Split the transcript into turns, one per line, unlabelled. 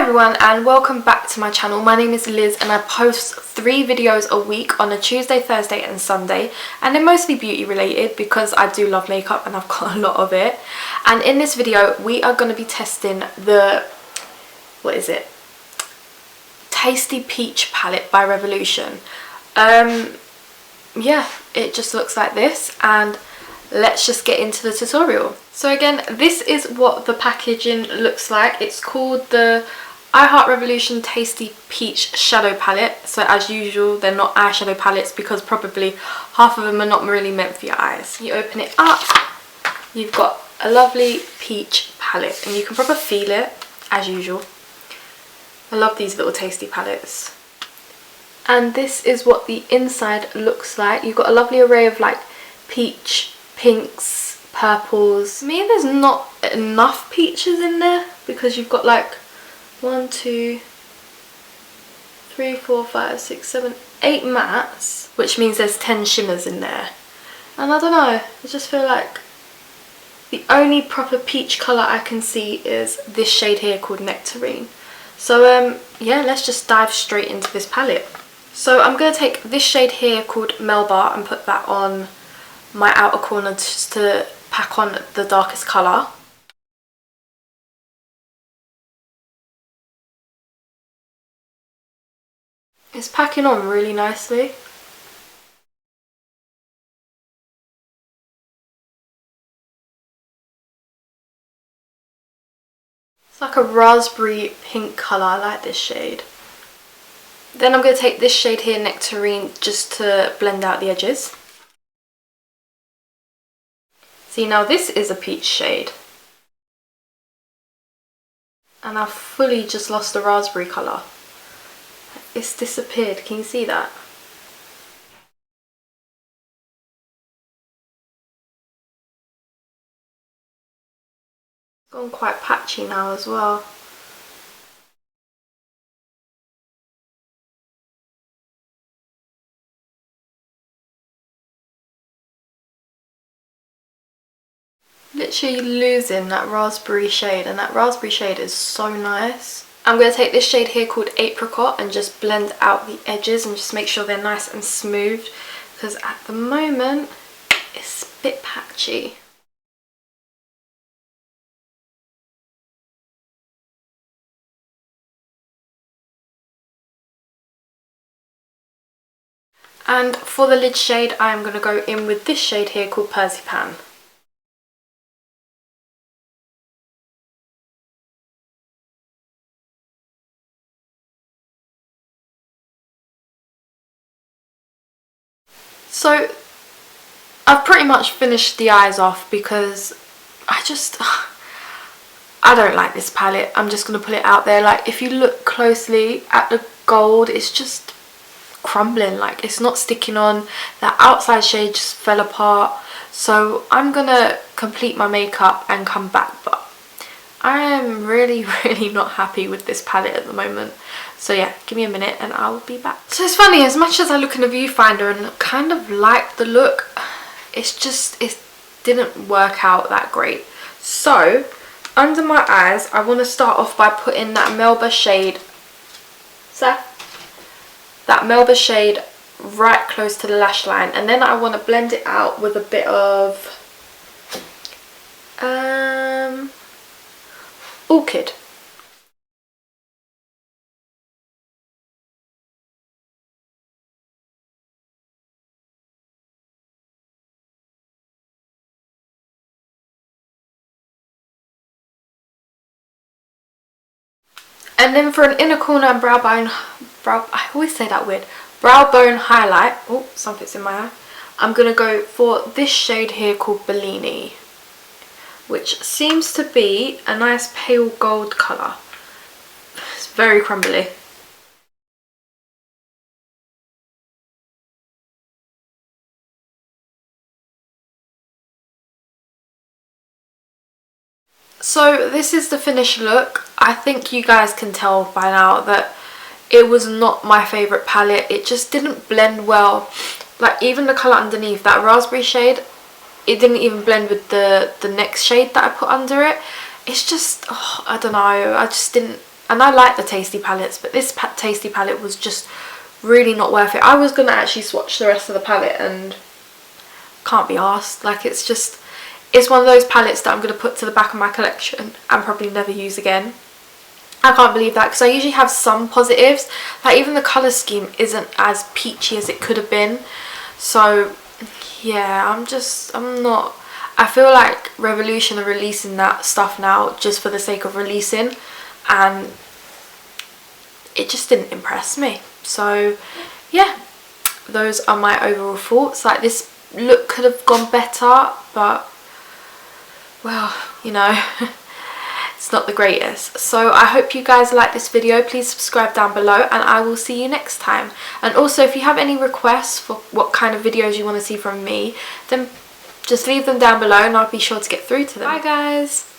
everyone and welcome back to my channel. My name is Liz and I post 3 videos a week on a Tuesday, Thursday and Sunday, and they're mostly beauty related because I do love makeup and I've got a lot of it. And in this video we are going to be testing the, Tasty Peach palette by Revolution. Yeah, it just looks like this, and let's just get into the tutorial. So again, this is what the packaging looks like. It's called the I Heart Revolution Tasty Peach Shadow Palette. So as usual, they're not eyeshadow palettes because probably half of them are not really meant for your eyes. You open it up, you've got a lovely peach palette and you can probably feel it as usual. I love these little tasty palettes. And this is what the inside looks like. You've got a lovely array of like peach, pinks, purples. To me, there's not enough peaches in there because you've got like 1, 2, 3, 4, 5, 6, 7, 8 mattes, which means there's 10 shimmers in there. And I don't know, I just feel like the only proper peach colour I can see is this shade here called Nectarine. So yeah, let's just dive straight into this palette. So I'm going to take this shade here called Melba and put that on my outer corner just to pack on the darkest colour. It's packing on really nicely. It's like a raspberry pink colour. I like this shade. Then I'm going to take this shade here, Nectarine, just to blend out the edges. See, now this is a peach shade. And I've fully just lost the raspberry colour. It's disappeared, can you see that? It's gone quite patchy now as well. Literally losing that raspberry shade, and that raspberry shade is so nice. I'm going to take this shade here called Apricot and just blend out the edges and just make sure they're nice and smooth, because at the moment it's a bit patchy. And for the lid shade, I am going to go in with this shade here called Persipan. So I've pretty much finished the eyes off because I don't like this palette. I'm just going to put it out there. Like, if you look closely at the gold, it's just crumbling. Like, it's not sticking on. That outside shade just fell apart. So I'm going to complete my makeup and come back. But I am really not happy with this palette at the moment. So yeah, give me a minute and I'll be back. So it's funny, as much as I look in the viewfinder and kind of like the look, it didn't work out that great. So under my eyes, I want to start off by putting that Melba shade, right close to the lash line, and then I want to blend it out with a bit of Orchid. And then for an inner corner and brow bone highlight, oh, something's in my eye, I'm going to go for this shade here called Bellini, which seems to be a nice pale gold colour. It's very crumbly. So this is the finished look. I think you guys can tell by now that it was not my favourite palette. It just didn't blend well. Like, even the colour underneath, that raspberry shade, it didn't even blend with the next shade that I put under it. It's just, oh, I don't know, I just didn't And I like the Tasty palettes, but this Tasty palette was just really not worth it. I was going to actually swatch the rest of the palette and can't be arsed. Like, it's one of those palettes that I'm going to put to the back of my collection and probably never use again. I can't believe that, because I usually have some positives. Like, even the colour scheme isn't as peachy as it could have been. So yeah, I'm not, I feel like Revolution are releasing that stuff now just for the sake of releasing, and it just didn't impress me. So yeah, those are my overall thoughts. Like, this look could have gone better, but well, you know, it's not the greatest. So I hope you guys like this video. Please subscribe down below, and I will see you next time. And also, if you have any requests for what kind of videos you want to see from me, then just leave them down below and I'll be sure to get through to them. Bye guys.